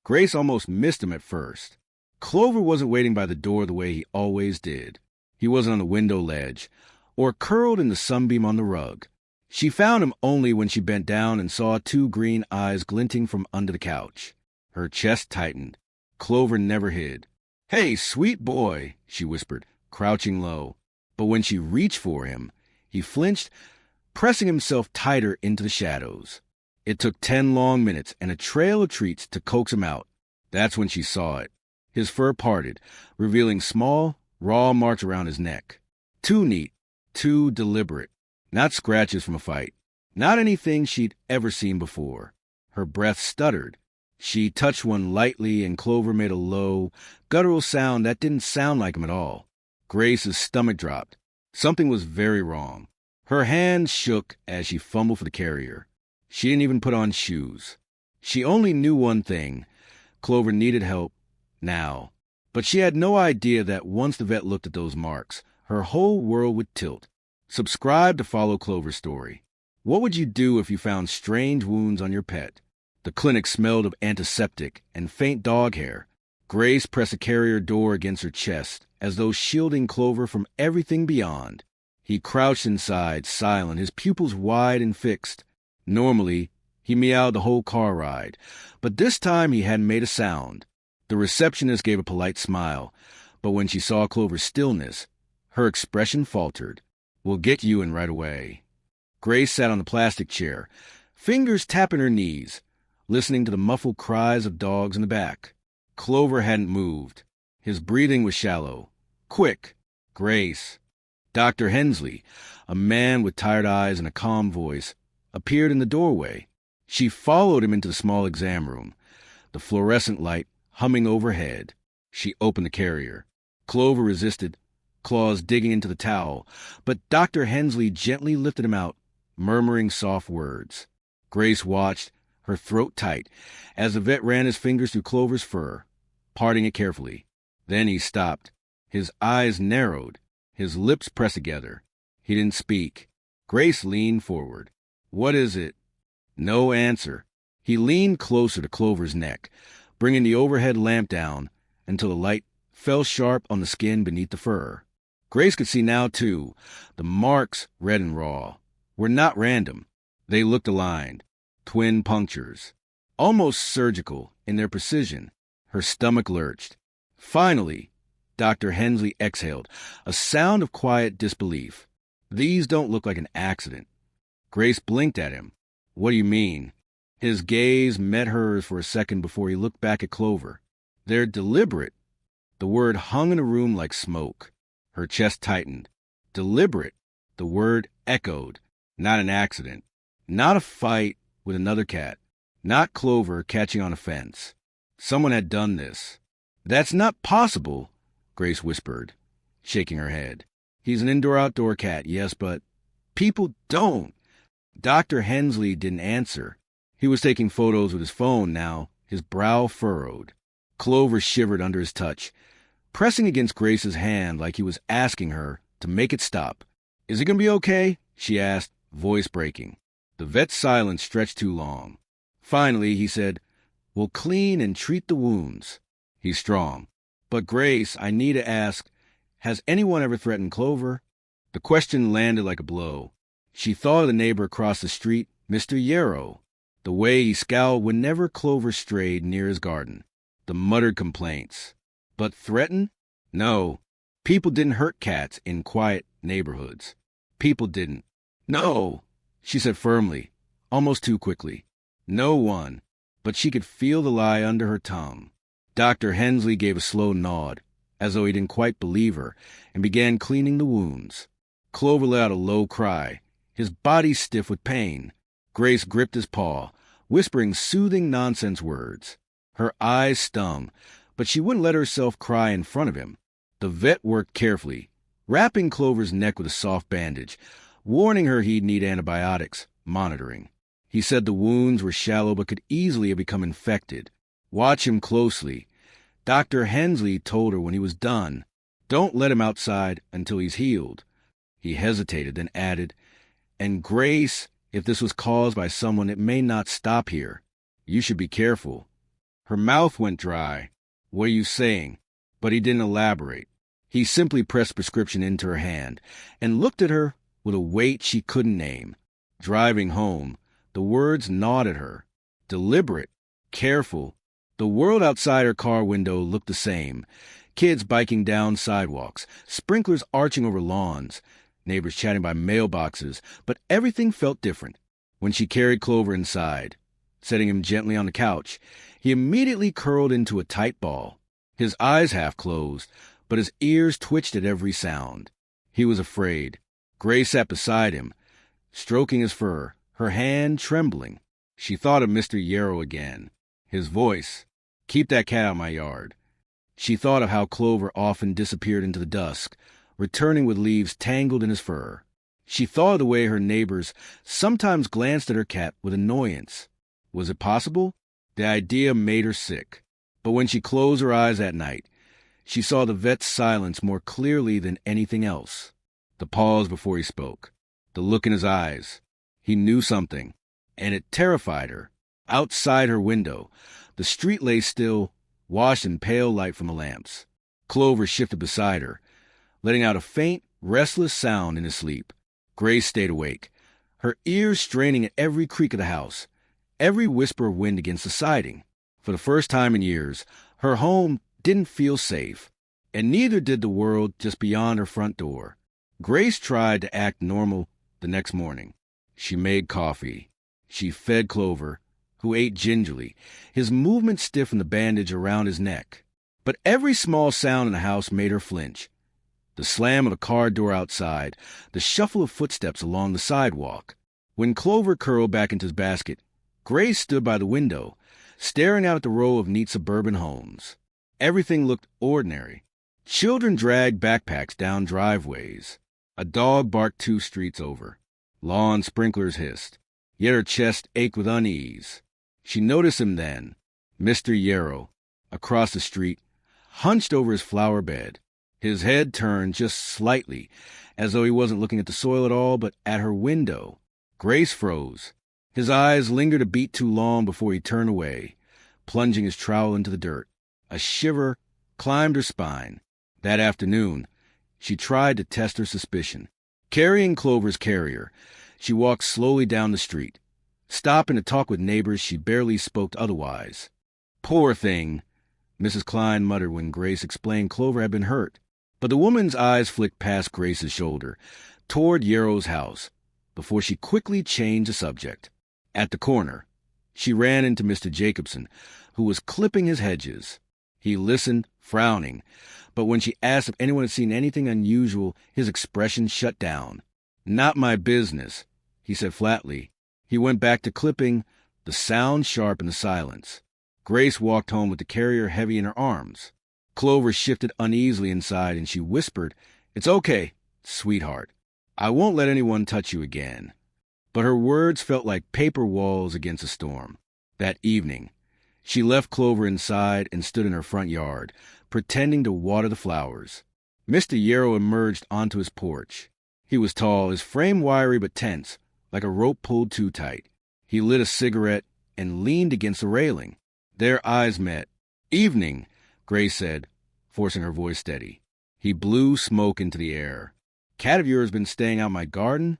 Grace almost missed him at first. Clover wasn't waiting by the door the way he always did. He wasn't on the window ledge, or curled in the sunbeam on the rug. She found him only when she bent down and saw two green eyes glinting from under the couch. Her chest tightened. Clover never hid. "Hey, sweet boy," she whispered, crouching low. But when she reached for him, he flinched, pressing himself tighter into the shadows. It took 10 long minutes and a trail of treats to coax him out. That's when she saw it. His fur parted, revealing small, raw marks around his neck. Too neat, too deliberate. Not scratches from a fight. Not anything she'd ever seen before. Her breath stuttered. She touched one lightly, and Clover made a low, guttural sound that didn't sound like him at all. Grace's stomach dropped. Something was very wrong. Her hand shook as she fumbled for the carrier. She didn't even put on shoes. She only knew one thing. Clover needed help now. But she had no idea that once the vet looked at those marks, her whole world would tilt. Subscribe to follow Clover's story. What would you do if you found strange wounds on your pet? The clinic smelled of antiseptic and faint dog hair. Grace pressed the carrier door against her chest, as though shielding Clover from everything beyond. He crouched inside, silent, his pupils wide and fixed. Normally, he meowed the whole car ride, but this time he hadn't made a sound. The receptionist gave a polite smile, but when she saw Clover's stillness, her expression faltered. "We'll get you in right away." Grace sat on the plastic chair, fingers tapping her knees, listening to the muffled cries of dogs in the back. Clover hadn't moved. His breathing was shallow. "Quick, Grace." Dr. Hensley, a man with tired eyes and a calm voice, appeared in the doorway. She followed him into the small exam room, the fluorescent light humming overhead. She opened the carrier. Clover resisted, claws digging into the towel, but Dr. Hensley gently lifted him out, murmuring soft words. Grace watched, her throat tight, as the vet ran his fingers through Clover's fur, parting it carefully. Then he stopped. His eyes narrowed, his lips pressed together. He didn't speak. Grace leaned forward. "What is it?" No answer. He leaned closer to Clover's neck, bringing the overhead lamp down until the light fell sharp on the skin beneath the fur. Grace could see now, too. The marks, red and raw, were not random. They looked aligned. Twin punctures. Almost surgical in their precision. Her stomach lurched. Finally, Dr. Hensley exhaled, a sound of quiet disbelief. "These don't look like an accident." Grace blinked at him. "What do you mean?" His gaze met hers for a second before he looked back at Clover. "They're deliberate." The word hung in the room like smoke. Her chest tightened. Deliberate. The word echoed. Not an accident. Not a fight with another cat. Not Clover catching on a fence. Someone had done this. "That's not possible," Grace whispered, shaking her head. "He's an indoor-outdoor cat, yes, but people don't." Dr. Hensley didn't answer. He was taking photos with his phone now, his brow furrowed. Clover shivered under his touch, pressing against Grace's hand like he was asking her to make it stop. "Is it going to be okay?" she asked, voice breaking. The vet's silence stretched too long. Finally, he said, "We'll clean and treat the wounds." He's strong. "But Grace, I need to ask, has anyone ever threatened Clover?" The question landed like a blow. She thought of the neighbor across the street, Mr. Yarrow. The way he scowled whenever Clover strayed near his garden. The muttered complaints. But threaten? No. People didn't hurt cats in quiet neighborhoods. People didn't. "No," she said firmly, almost too quickly. "No one." But she could feel the lie under her tongue. Dr. Hensley gave a slow nod, as though he didn't quite believe her, and began cleaning the wounds. Clover let out a low cry, his body stiff with pain. Grace gripped his paw, whispering soothing nonsense words. Her eyes stung, but she wouldn't let herself cry in front of him. The vet worked carefully, wrapping Clover's neck with a soft bandage, warning her he'd need antibiotics, monitoring. He said the wounds were shallow but could easily have become infected. Watch him closely. Dr. Hensley told her when he was done, "Don't let him outside until he's healed." He hesitated, then added, "And Grace, if this was caused by someone, it may not stop here. You should be careful." Her mouth went dry. "What are you saying?" But he didn't elaborate. He simply pressed the prescription into her hand and looked at her with a weight she couldn't name. Driving home, the words gnawed at her. Deliberate, careful. The world outside her car window looked the same. Kids biking down sidewalks, sprinklers arching over lawns, neighbors chatting by mailboxes, but everything felt different. When she carried Clover inside, setting him gently on the couch, he immediately curled into a tight ball. His eyes half closed, but his ears twitched at every sound. He was afraid. Grace sat beside him, stroking his fur, her hand trembling. She thought of Mr. Yarrow again. His voice, "Keep that cat out of my yard." She thought of how Clover often disappeared into the dusk, returning with leaves tangled in his fur. She thought of the way her neighbors sometimes glanced at her cat with annoyance. Was it possible? The idea made her sick. But when she closed her eyes at night, she saw the vet's silence more clearly than anything else. The pause before he spoke, the look in his eyes. He knew something, and it terrified her. Outside her window, the street lay still, washed in pale light from the lamps. Clover shifted beside her, letting out a faint, restless sound in his sleep. Grace stayed awake, her ears straining at every creak of the house, every whisper of wind against the siding. For the first time in years, her home didn't feel safe, and neither did the world just beyond her front door. Grace tried to act normal the next morning. She made coffee. She fed Clover, who ate gingerly, his movements stiff in the bandage around his neck. But every small sound in the house made her flinch. The slam of a car door outside, the shuffle of footsteps along the sidewalk. When Clover curled back into his basket, Grace stood by the window, staring out at the row of neat suburban homes. Everything looked ordinary. Children dragged backpacks down driveways. A dog barked 2 streets over. Lawn sprinklers hissed. Yet her chest ached with unease. She noticed him then, Mr. Yarrow, across the street, hunched over his flower bed, his head turned just slightly, as though he wasn't looking at the soil at all, but at her window. Grace froze. His eyes lingered a beat too long before he turned away, plunging his trowel into the dirt. A shiver climbed her spine. That afternoon, she tried to test her suspicion. Carrying Clover's carrier, she walked slowly down the street, stopping to talk with neighbors she barely spoke to otherwise. "Poor thing," Mrs. Klein muttered when Grace explained Clover had been hurt. But the woman's eyes flicked past Grace's shoulder, toward Yarrow's house, before she quickly changed the subject. At the corner, she ran into Mr. Jacobson, who was clipping his hedges. He listened, frowning, but when she asked if anyone had seen anything unusual, his expression shut down. "Not my business," he said flatly. He went back to clipping, the sound sharp in the silence. Grace walked home with the carrier heavy in her arms. Clover shifted uneasily inside, and she whispered, "It's okay, sweetheart. I won't let anyone touch you again." But her words felt like paper walls against a storm. That evening, she left Clover inside and stood in her front yard, pretending to water the flowers. Mr. Yarrow emerged onto his porch. He was tall, his frame wiry but tense, like a rope pulled too tight. He lit a cigarette and leaned against the railing. Their eyes met. "Evening," Grace said, forcing her voice steady. He blew smoke into the air. "Cat of yours been staying out my garden?"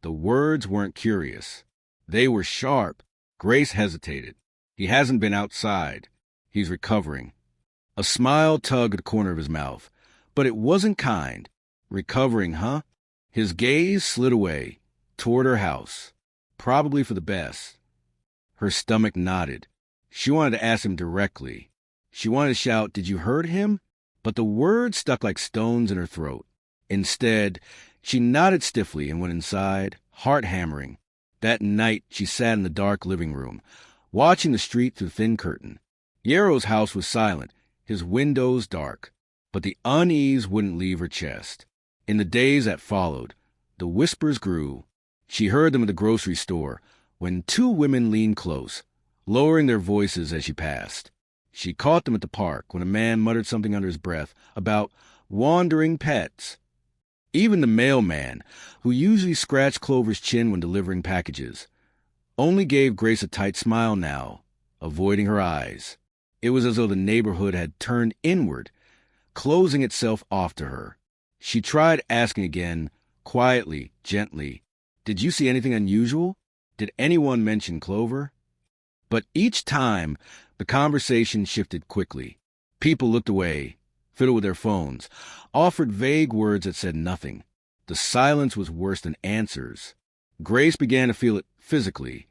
The words weren't curious. They were sharp. Grace hesitated. "He hasn't been outside. He's recovering." A smile tugged at the corner of his mouth, but it wasn't kind. "Recovering, huh?" His gaze slid away, toward her house. Probably for the best. Her stomach knotted. She wanted to ask him directly. She wanted to shout, "Did you hurt him?" But the words stuck like stones in her throat. Instead, she nodded stiffly and went inside, heart hammering. That night, she sat in the dark living room, watching the street through the thin curtain. Yarrow's house was silent, his windows dark, but the unease wouldn't leave her chest. In the days that followed, the whispers grew. She heard them at the grocery store, when 2 women leaned close, lowering their voices as she passed. She caught them at the park when a man muttered something under his breath about wandering pets. Even the mailman, who usually scratched Clover's chin when delivering packages, only gave Grace a tight smile now, avoiding her eyes. It was as though the neighborhood had turned inward, closing itself off to her. She tried asking again, quietly, gently, "Did you see anything unusual? Did anyone mention Clover?" But each time, the conversation shifted quickly. People looked away, fiddled with their phones, offered vague words that said nothing. The silence was worse than answers. Grace began to feel it physically,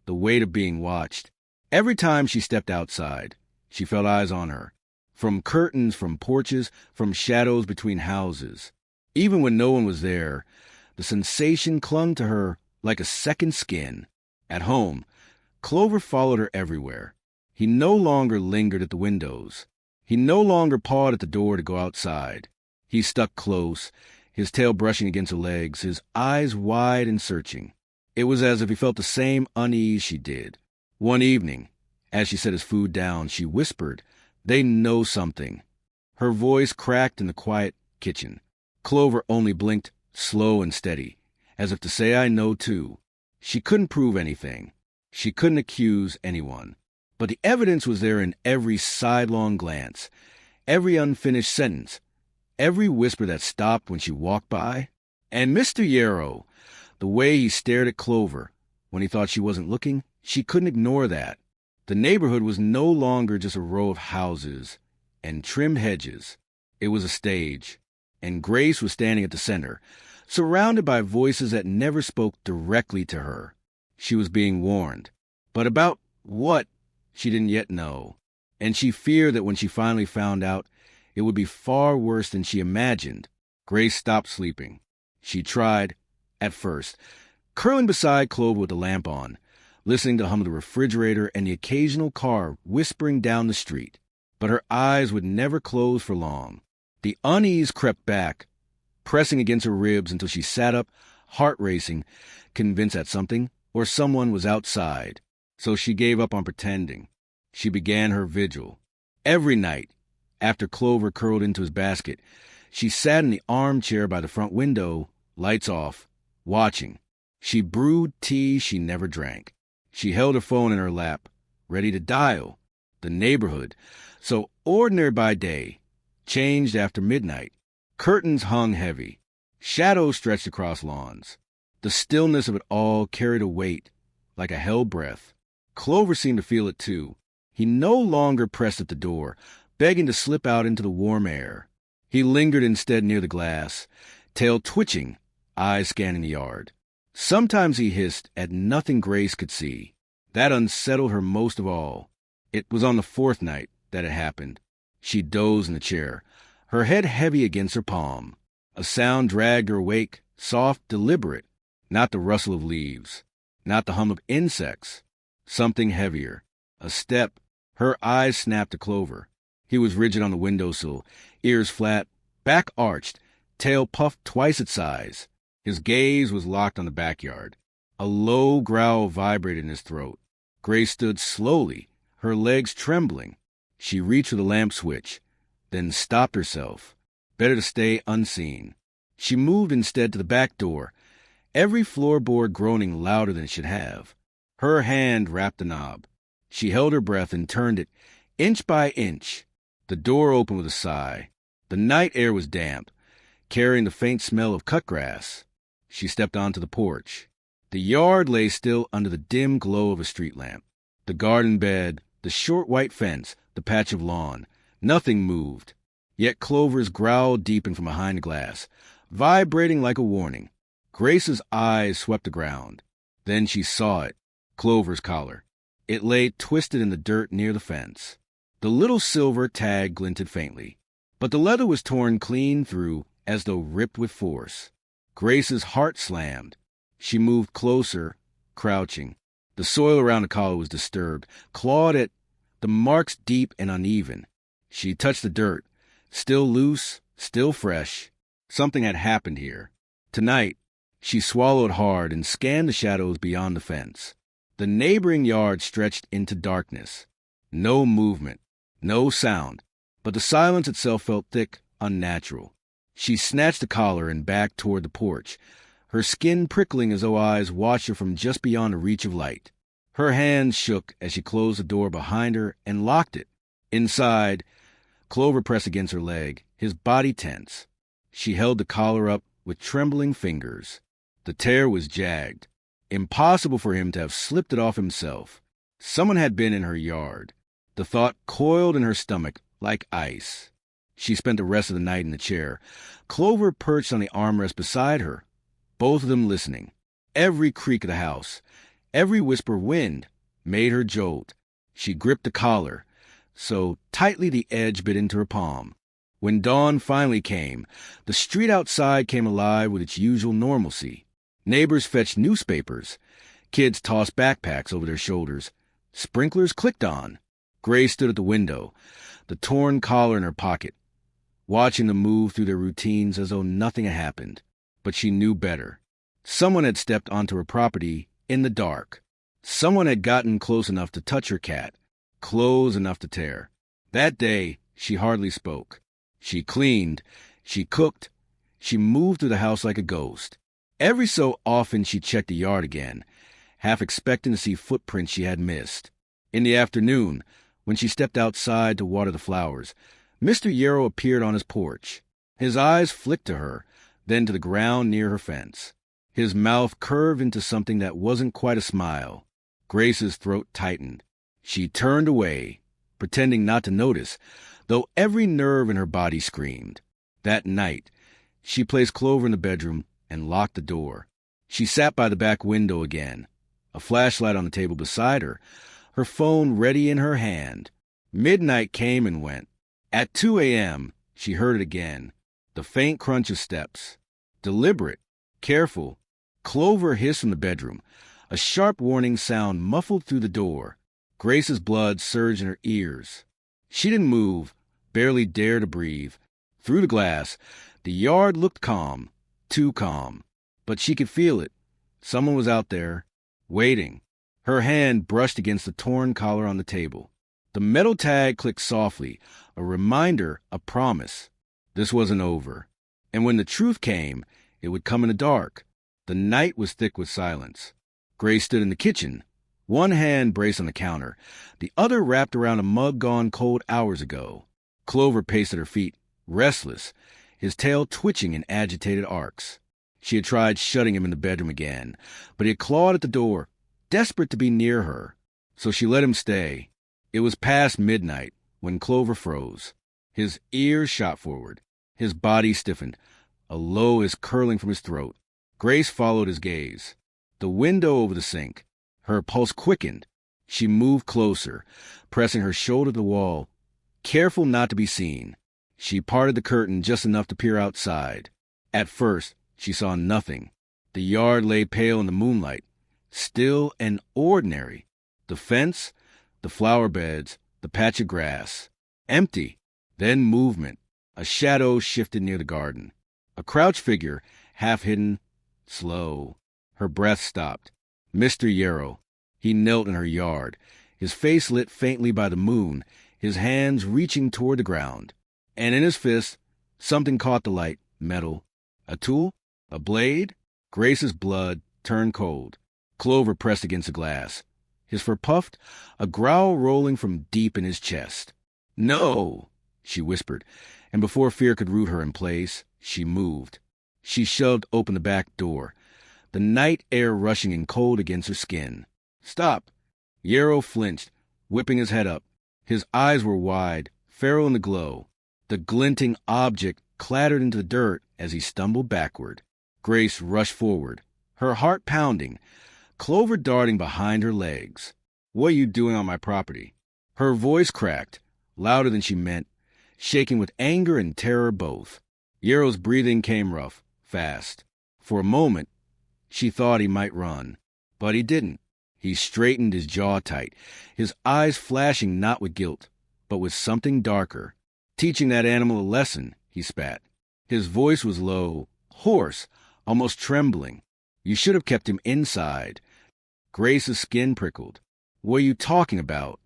the weight of being watched. Every time she stepped outside, she felt eyes on her. From curtains, from porches, from shadows between houses. Even when no one was there, the sensation clung to her like a second skin. At home, Clover followed her everywhere. He no longer lingered at the windows. He no longer pawed at the door to go outside. He stuck close, his tail brushing against her legs, his eyes wide and searching. It was as if he felt the same unease she did. One evening, as she set his food down, she whispered, "They know something." Her voice cracked in the quiet kitchen. Clover only blinked, slow and steady, as if to say, "I know too." She couldn't prove anything. She couldn't accuse anyone. But the evidence was there in every sidelong glance, every unfinished sentence, every whisper that stopped when she walked by. And Mr. Yarrow, the way he stared at Clover when he thought she wasn't looking, she couldn't ignore that. The neighborhood was no longer just a row of houses and trimmed hedges. It was a stage, and Grace was standing at the center, surrounded by voices that never spoke directly to her. She was being warned. But about what, she didn't yet know. And she feared that when she finally found out, it would be far worse than she imagined. Grace stopped sleeping. She tried, at first, curling beside Clover with the lamp on, listening to the hum of the refrigerator and the occasional car whispering down the street. But her eyes would never close for long. The unease crept back, pressing against her ribs until she sat up, heart racing, convinced that something or someone was outside. So she gave up on pretending. She began her vigil. Every night, after Clover curled into his basket, she sat in the armchair by the front window, lights off, watching. She brewed tea she never drank. She held her phone in her lap, ready to dial. The neighborhood, so ordinary by day, changed after midnight. Curtains hung heavy. Shadows stretched across lawns. The stillness of it all carried a weight, like a held breath. Clover seemed to feel it too. He no longer pressed at the door, begging to slip out into the warm air. He lingered instead near the glass, tail twitching, eyes scanning the yard. Sometimes he hissed at nothing Grace could see. That unsettled her most of all. It was on the fourth night that it happened. She dozed in the chair, her head heavy against her palm. A sound dragged her awake, soft, deliberate, not the rustle of leaves, not the hum of insects. Something heavier. A step. Her eyes snapped to Clover. He was rigid on the windowsill, ears flat, back arched, tail puffed twice its size. His gaze was locked on the backyard. A low growl vibrated in his throat. Grace stood slowly, her legs trembling. She reached for the lamp switch, then stopped herself. Better to stay unseen. She moved instead to the back door, every floorboard groaning louder than it should have. Her hand rapped the knob. She held her breath and turned it, inch by inch. The door opened with a sigh. The night air was damp, carrying the faint smell of cut grass. She stepped onto the porch. The yard lay still under the dim glow of a street lamp. The garden bed, the short white fence, the patch of lawn. Nothing moved. Yet Clover's growl deepened from behind the glass, vibrating like a warning. Grace's eyes swept the ground. Then she saw it, Clover's collar. It lay twisted in the dirt near the fence. The little silver tag glinted faintly, but the leather was torn clean through as though ripped with force. Grace's heart slammed. She moved closer, crouching. The soil around the collar was disturbed, clawed at, the marks deep and uneven. She touched the dirt, still loose, still fresh. Something had happened here. Tonight, she swallowed hard and scanned the shadows beyond the fence. The neighboring yard stretched into darkness. No movement, no sound, but the silence itself felt thick, unnatural. She snatched the collar and backed toward the porch, her skin prickling as though eyes watched her from just beyond the reach of light. Her hands shook as she closed the door behind her and locked it. Inside, Clover pressed against her leg, his body tense. She held the collar up with trembling fingers. The tear was jagged. Impossible for him to have slipped it off himself. Someone had been in her yard. The thought coiled in her stomach like ice. She spent the rest of the night in the chair, Clover perched on the armrest beside her, both of them listening. Every creak of the house, every whisper of wind, made her jolt. She gripped the collar, so tightly the edge bit into her palm. When dawn finally came, the street outside came alive with its usual normalcy. Neighbors fetched newspapers. Kids tossed backpacks over their shoulders. Sprinklers clicked on. Grace stood at the window, the torn collar in her pocket, watching them move through their routines as though nothing had happened. But she knew better. Someone had stepped onto her property in the dark. Someone had gotten close enough to touch her cat, close enough to tear. That day, she hardly spoke. She cleaned, she cooked, she moved through the house like a ghost. Every so often she checked the yard again, half expecting to see footprints she had missed. In the afternoon, when she stepped outside to water the flowers, Mr. Yarrow appeared on his porch. His eyes flicked to her, then to the ground near her fence. His mouth curved into something that wasn't quite a smile. Grace's throat tightened. She turned away, pretending not to notice, though every nerve in her body screamed. That night, she placed Clover in the bedroom and locked the door. She sat by the back window again, a flashlight on the table beside her, her phone ready in her hand. Midnight came and went. At 2 a.m., she heard it again, the faint crunch of steps. Deliberate, careful, Clover hissed from the bedroom, a sharp warning sound muffled through the door. Grace's blood surged in her ears. She didn't move, barely dared to breathe. Through the glass, the yard looked calm, too calm. But she could feel it. Someone was out there, waiting. Her hand brushed against the torn collar on the table. The metal tag clicked softly, a reminder, a promise. This wasn't over. And when the truth came, it would come in the dark. The night was thick with silence. Grace stood in the kitchen, one hand braced on the counter, the other wrapped around a mug gone cold hours ago. Clover paced at her feet, restless, his tail twitching in agitated arcs. She had tried shutting him in the bedroom again, but he had clawed at the door, desperate to be near her. So she let him stay. It was past midnight when Clover froze. His ears shot forward. His body stiffened. A low is curling from his throat. Grace followed his gaze. The window over the sink. Her pulse quickened. She moved closer, pressing her shoulder to the wall, careful not to be seen. She parted the curtain just enough to peer outside. At first, she saw nothing. The yard lay pale in the moonlight, still and ordinary. The fence, the flower beds, the patch of grass. Empty. Then movement. A shadow shifted near the garden. A crouched figure, half hidden, slow. Her breath stopped. Mr. Yarrow. He knelt in her yard, his face lit faintly by the moon, his hands reaching toward the ground. And in his fist, something caught the light, metal. A tool? A blade? Grace's blood turned cold. Clover pressed against the glass. His fur puffed, a growl rolling from deep in his chest. "No!" she whispered, and before fear could root her in place, she moved. She shoved open the back door, the night air rushing in cold against her skin. "Stop!" Yarrow flinched, whipping his head up. His eyes were wide, feral in the glow. The glinting object clattered into the dirt as he stumbled backward. Grace rushed forward, her heart pounding, Clover darting behind her legs. "What are you doing on my property?" Her voice cracked, louder than she meant, shaking with anger and terror both. Yarrow's breathing came rough, fast. For a moment, she thought he might run, but he didn't. He straightened, his jaw tight, his eyes flashing not with guilt, but with something darker. "Teaching that animal a lesson," he spat. His voice was low, hoarse, almost trembling. "You should have kept him inside." Grace's skin prickled. "What are you talking about?"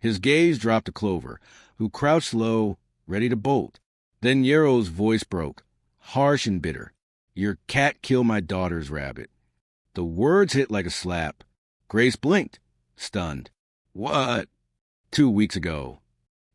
His gaze dropped to Clover, who crouched low, ready to bolt. Then Yarrow's voice broke, harsh and bitter. "Your cat killed my daughter's rabbit." The words hit like a slap. Grace blinked, stunned. "What?" 2 weeks ago.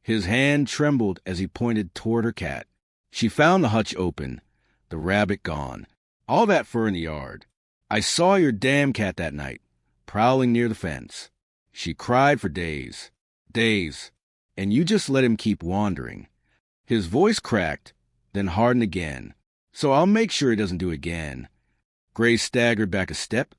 His hand trembled as he pointed toward her cat. She found the hutch open, the rabbit gone, all that fur in the yard. I saw your damn cat that night, prowling near the fence. She cried for days, and you just let him keep wandering. His voice cracked, then hardened again, so I'll make sure he doesn't do it again. Grace staggered back a step,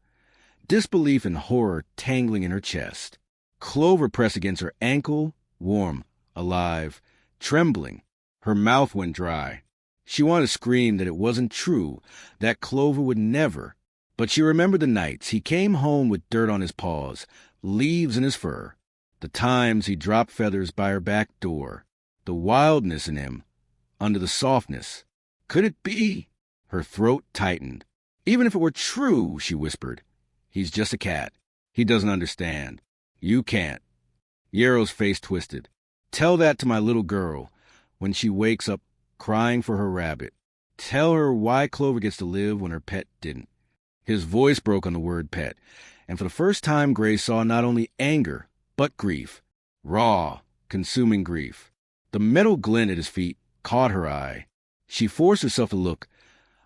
disbelief and horror tangling in her chest. Clover pressed against her ankle, warm, alive, trembling. Her mouth went dry. She wanted to scream that it wasn't true, that Clover would never. But she remembered the nights he came home with dirt on his paws, leaves in his fur, the times he dropped feathers by her back door, the wildness in him, under the softness. Could it be? Her throat tightened. Even if it were true, she whispered. He's just a cat. He doesn't understand. You can't. Yarrow's face twisted. Tell that to my little girl when she wakes up crying for her rabbit. Tell her why Clover gets to live when her pet didn't. His voice broke on the word pet, and for the first time Grace saw not only anger, but grief. Raw, consuming grief. The metal glint at his feet caught her eye. She forced herself to look.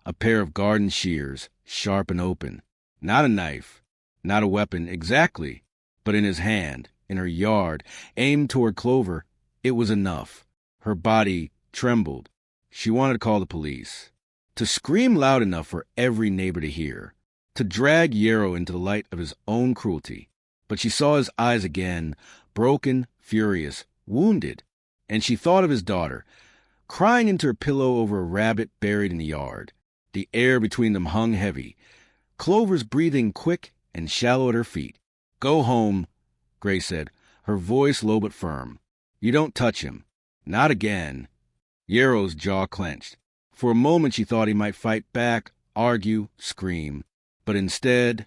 A pair of garden shears, sharp and open. Not a knife, not a weapon exactly, but in his hand, in her yard, aimed toward Clover. It was enough. Her body trembled. She wanted to call the police, to scream loud enough for every neighbor to hear, to drag Yarrow into the light of his own cruelty. But she saw his eyes again, broken, furious, wounded, and she thought of his daughter, crying into her pillow over a rabbit buried in the yard. The air between them hung heavy. Clover's breathing quick and shallow at her feet. Go home, Grace said, her voice low but firm. You don't touch him. Not again. Yarrow's jaw clenched. For a moment she thought he might fight back, argue, scream. But instead,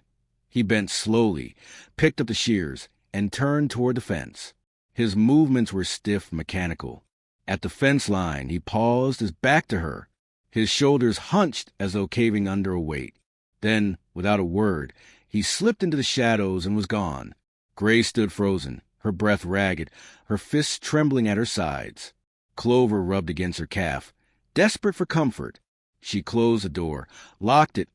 he bent slowly, picked up the shears, and turned toward the fence. His movements were stiff, mechanical. At the fence line, he paused, his back to her, his shoulders hunched as though caving under a weight. Then, without a word, he slipped into the shadows and was gone. Grace stood frozen, her breath ragged, her fists trembling at her sides. Clover rubbed against her calf, desperate for comfort. She closed the door, locked it,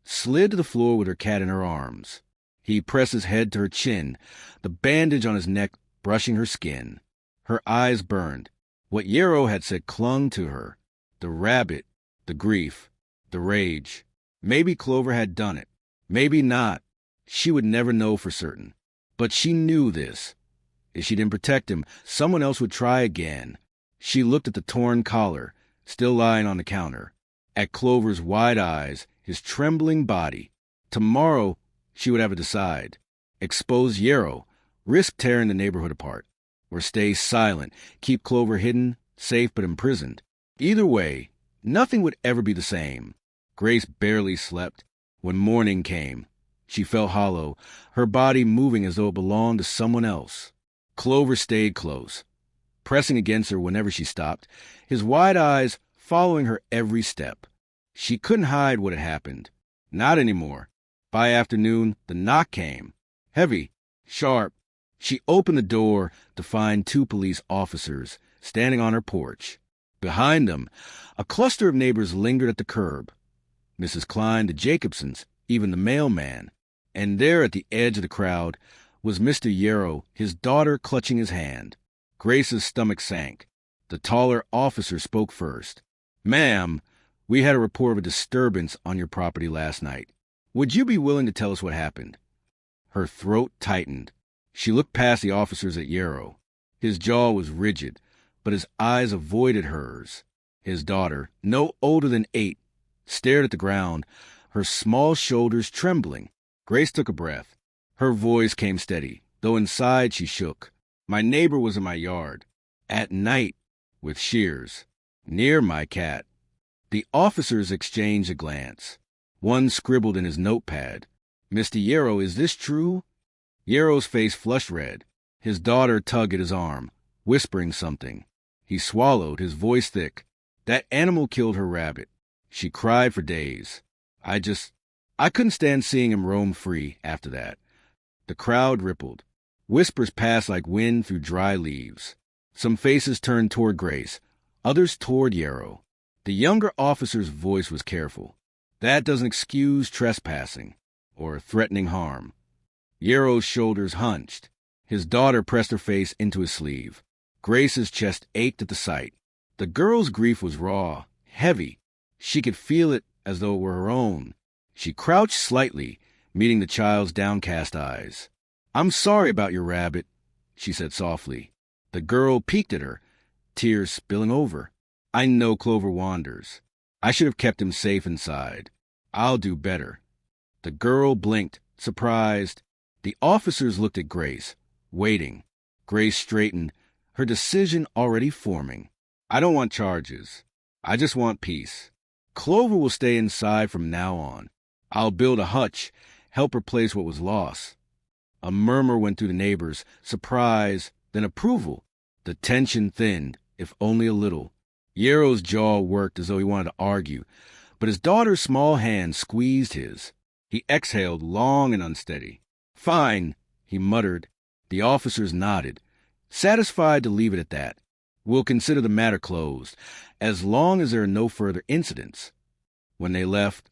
slid to the floor with her cat in her arms. He pressed his head to her chin, the bandage on his neck brushing her skin. Her eyes burned. What Yarrow had said clung to her. The rabbit, the grief, the rage. Maybe Clover had done it. Maybe not. She would never know for certain. But she knew this. If she didn't protect him, someone else would try again. She looked at the torn collar, still lying on the counter, at Clover's wide eyes, his trembling body. Tomorrow, she would have to decide. Expose Yarrow, risk tearing the neighborhood apart, or stay silent, keep Clover hidden, safe but imprisoned. Either way, nothing would ever be the same. Grace barely slept. When morning came, she felt hollow, her body moving as though it belonged to someone else. Clover stayed close, pressing against her whenever she stopped, his wide eyes following her every step. She couldn't hide what had happened. Not anymore. By afternoon, the knock came. Heavy, sharp. She opened the door to find 2 police officers standing on her porch. Behind them, a cluster of neighbors lingered at the curb. Mrs. Klein, the Jacobsons, even the mailman. And there at the edge of the crowd was Mr. Yarrow, his daughter clutching his hand. Grace's stomach sank. The taller officer spoke first. Ma'am, we had a report of a disturbance on your property last night. Would you be willing to tell us what happened? Her throat tightened. She looked past the officers at Yarrow. His jaw was rigid, but his eyes avoided hers. His daughter, no older than 8, stared at the ground, her small shoulders trembling. Grace took a breath. Her voice came steady, though inside she shook. My neighbor was in my yard, at night, with shears, near my cat. The officers exchanged a glance. One scribbled in his notepad, Mr. Yarrow, is this true? Yarrow's face flushed red. His daughter tugged at his arm, whispering something. He swallowed, his voice thick. That animal killed her rabbit. She cried for days. I couldn't stand seeing him roam free after that. The crowd rippled. Whispers passed like wind through dry leaves. Some faces turned toward Grace, others toward Yarrow. The younger officer's voice was careful. That doesn't excuse trespassing or threatening harm. Yarrow's shoulders hunched. His daughter pressed her face into his sleeve. Grace's chest ached at the sight. The girl's grief was raw, heavy. She could feel it as though it were her own. She crouched slightly, meeting the child's downcast eyes. "I'm sorry about your rabbit," she said softly. The girl peeked at her, tears spilling over. "I know Clover wanders. I should have kept him safe inside. I'll do better." The girl blinked, surprised. The officers looked at Grace, waiting. Grace straightened, her decision already forming. "I don't want charges. I just want peace. Clover will stay inside from now on. I'll build a hutch, help replace what was lost." A murmur went through the neighbors, surprise, then approval. The tension thinned, if only a little. Yarrow's jaw worked as though he wanted to argue, but his daughter's small hand squeezed his. He exhaled long and unsteady. "Fine," he muttered. The officers nodded, satisfied to leave it at that. "We'll consider the matter closed, as long as there are no further incidents." When they left,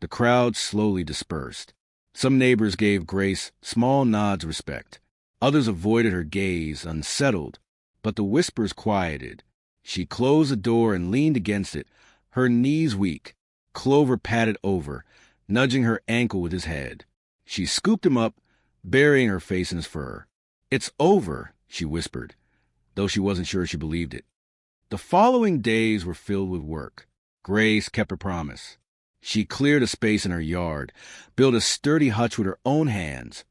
the crowd slowly dispersed. Some neighbors gave Grace small nods of respect. Others avoided her gaze, unsettled, but the whispers quieted. She closed the door and leaned against it, her knees weak. Clover patted over, nudging her ankle with his head. She scooped him up, burying her face in his fur. "It's over," she whispered, though she wasn't sure she believed it. The following days were filled with work. Grace kept her promise. She cleared a space in her yard, built a sturdy hutch with her own hands,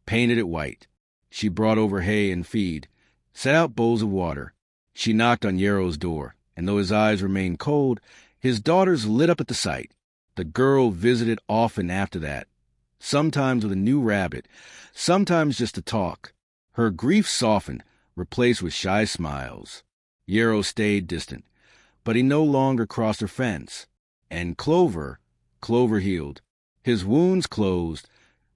painted it white. She brought over hay and feed, set out bowls of water. She knocked on Yarrow's door, and though his eyes remained cold, his daughters lit up at the sight. The girl visited often after that, sometimes with a new rabbit, sometimes just to talk. Her grief softened, replaced with shy smiles. Yarrow stayed distant, but he no longer crossed her fence. And Clover healed. His wounds closed,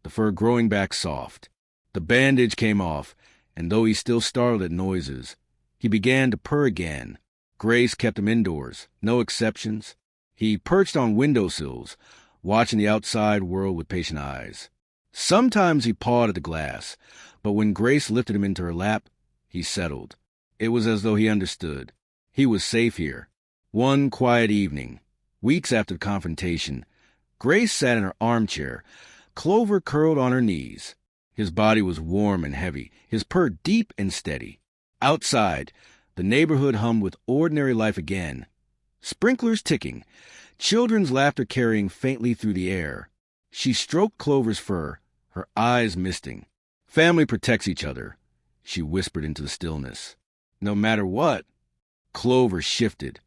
the fur growing back soft. The bandage came off, and though he still startled at noises, he began to purr again. Grace kept him indoors, no exceptions. He perched on windowsills, watching the outside world with patient eyes. Sometimes he pawed at the glass, but when Grace lifted him into her lap, he settled. It was as though he understood. He was safe here. One quiet evening, weeks after the confrontation, Grace sat in her armchair, Clover curled on her knees. His body was warm and heavy, his purr deep and steady. Outside, the neighborhood hummed with ordinary life again. Sprinklers ticking, children's laughter carrying faintly through the air. She stroked Clover's fur, her eyes misting. "Family protects each other," she whispered into the stillness. "No matter what." Clover shifted,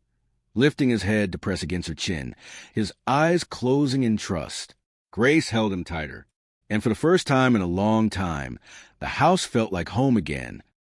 lifting his head to press against her chin, his eyes closing in trust. Grace held him tighter, and for the first time in a long time, the house felt like home again,